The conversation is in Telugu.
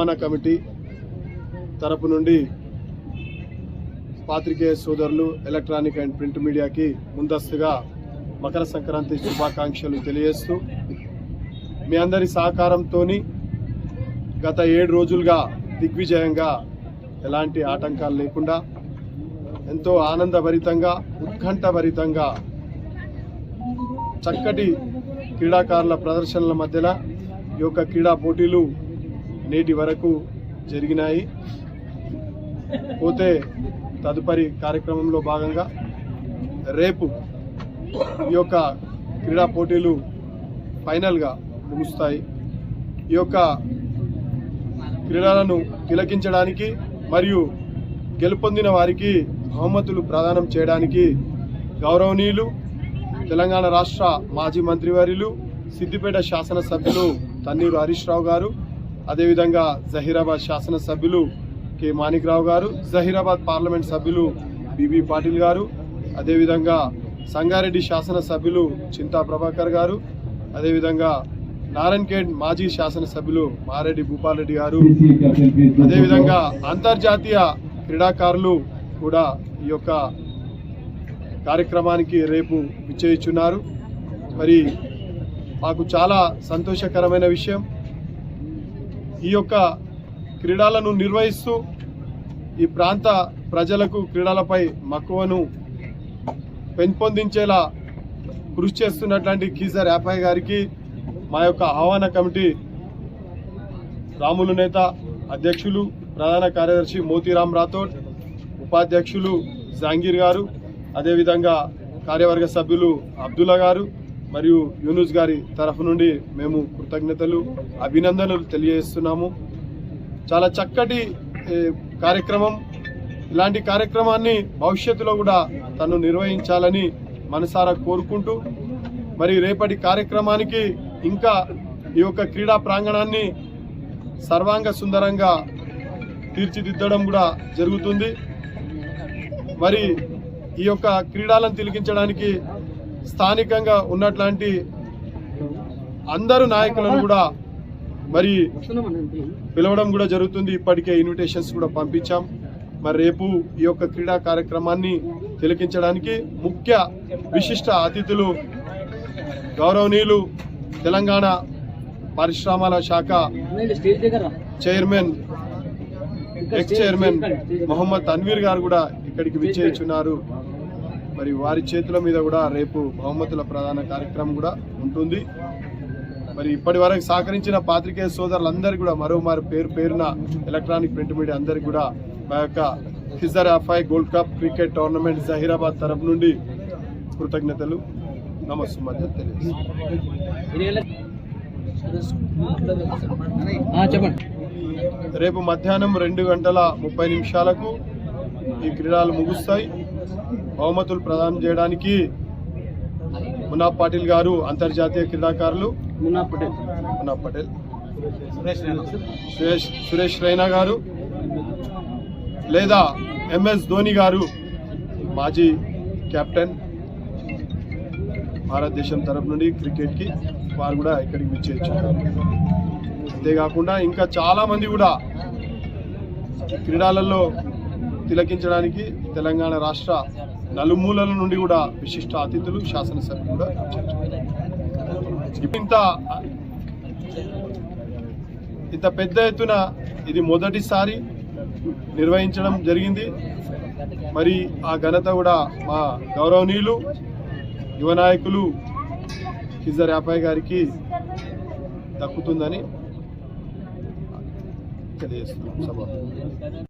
రవాణా కమిటీ తరపు నుండి పాత్రికేయ సోదరులు, ఎలక్ట్రానిక్ అండ్ ప్రింట్ మీడియాకి ముందస్తుగా మకర సంక్రాంతి శుభాకాంక్షలు తెలియజేస్తూ, మీ అందరి సహకారంతో గత 7 రోజులుగా దిగ్విజయంగా ఎలాంటి ఆటంకాలు లేకుండా ఎంతో ఆనందభరితంగా, ఉత్కంఠభరితంగా చక్కటి క్రీడాకారుల ప్రదర్శనల మధ్యలో ఈ యొక్క క్రీడా పోటీలు నేటి వరకు జరిగినాయి. పోతే తదుపరి కార్యక్రమంలో భాగంగా రేపు ఈ యొక్క క్రీడా పోటీలు ఫైనల్గా ముగుస్తాయి. ఈ యొక్క క్రీడలను తిలకించడానికి మరియు గెలుపొందిన వారికి బహుమతులు ప్రదానం చేయడానికి గౌరవనీయులు తెలంగాణ రాష్ట్ర మాజీ మంత్రివర్యులు, సిద్దిపేట శాసనసభ్యులు తన్నీరు హరీష్ రావు గారు, అదేవిధంగా జహీరాబాద్ శాసనసభ్యులు కె మాణిక్రావు గారు, జహీరాబాద్ పార్లమెంట్ సభ్యులు బిబి పాటిల్ గారు, అదేవిధంగా సంగారెడ్డి శాసనసభ్యులు చింతా ప్రభాకర్ గారు, అదేవిధంగా నారాయణఖేడ్ మాజీ శాసనసభ్యులు మారెడ్డి భూపాల్ రెడ్డి గారు, అదేవిధంగా అంతర్జాతీయ క్రీడాకారులు కూడా ఈ యొక్క కార్యక్రమానికి రేపు విచ్చేయుచున్నారు. మరి మాకు చాలా సంతోషకరమైన విషయం, ఈ యొక్క క్రీడలను నిర్వహిస్తూ ఈ ప్రాంత ప్రజలకు క్రీడలపై మక్కువను పెంపొందించేలా కృషి చేస్తున్నటువంటి కీసర్ యాపాయ్ గారికి మా యొక్క ఆహ్వాన కమిటీ రాములు నేత, అధ్యక్షులు ప్రధాన కార్యదర్శి మోతీరామ్ రాథోడ్, ఉపాధ్యక్షులు జహాంగీర్ గారు, అదేవిధంగా కార్యవర్గ సభ్యులు అబ్దుల్లా గారు మరియు యూనుస్ గారి తరఫు నుండి మేము కృతజ్ఞతలు, అభినందనలు తెలియజేస్తున్నాము. చాలా చక్కటి కార్యక్రమం. ఇలాంటి కార్యక్రమాన్ని భవిష్యత్తులో కూడా తను నిర్వహించాలని మనసారా కోరుకుంటూ, మరి రేపటి కార్యక్రమానికి ఇంకా ఈ యొక్క క్రీడా ప్రాంగణాన్ని సర్వాంగ సుందరంగా తీర్చిదిద్దడం కూడా జరుగుతుంది. మరి ఈ యొక్క క్రీడలను తిలకించడానికి స్థానికంగా ఉన్నట్లాంటి అందరు నాయకులను కూడా మరి పిలవడం కూడా జరుగుతుంది. ఇప్పటికే ఇన్విటేషన్స్ కూడా పంపించాం. మరి రేపు ఈ యొక్క క్రీడా కార్యక్రమాన్ని తిలకించడానికి ముఖ్య విశిష్ట అతిథులు గౌరవనీయులు తెలంగాణ పరిశ్రమల శాఖ chairman, ex chairman Mohammed Tanveer గారు కూడా ఇక్కడికి విచ్చేయుచున్నారు. మరి వారి చేతుల మీద కూడా రేపు బహుమతుల ప్రధాన కార్యక్రమం కూడా ఉంటుంది. మరి ఇప్పటి వరకు సహకరించిన పాత్రికేయ సోదరులందరికీ కూడా మరోమారు పేరున ఎలక్ట్రానిక్ ప్రింట్ మీడియా అందరికీ కూడా మా యొక్క కీసర్ యాపాయ్ gold cup cricket tournament Zaheerabad తరఫు నుండి కృతజ్ఞతలు, నమస్సుమధ్య తెలియజేస్తున్నాను. రేపు మధ్యాహ్నం 2:30 ఈ క్రీడలు ముగుస్తాయి. బహుమతులు ప్రదానం చేయడానికి మున్నా పాటిల్ గారు, అంతర్జాతీయ క్రీడాకారులు మున్నా పటేల్, సురేష్ రైనా గారు, లేదా ఎంఎస్ ధోని గారు, మాజీ కెప్టెన్ భారతదేశం తరపు నుండి క్రికెట్కి, వారు కూడా ఇక్కడికి విచ్చేయచ్చు. అంతేకాకుండా ఇంకా చాలా మంది కూడా క్రీడలలో తిలకించడానికి తెలంగాణ రాష్ట్ర నలుమూలల నుండి కూడా విశిష్ట అతిథులు, శాసనసభ్యులు కూడా ఇంత పెద్ద ఎత్తున ఇది మొదటిసారి నిర్వహించడం జరిగింది. మరి ఆ ఘనత కూడా మా గౌరవనీయులు యువ నాయకులు కీసర్ యాపాయ్ గారికి దక్కుతుందని తెలియజేస్తున్నాం.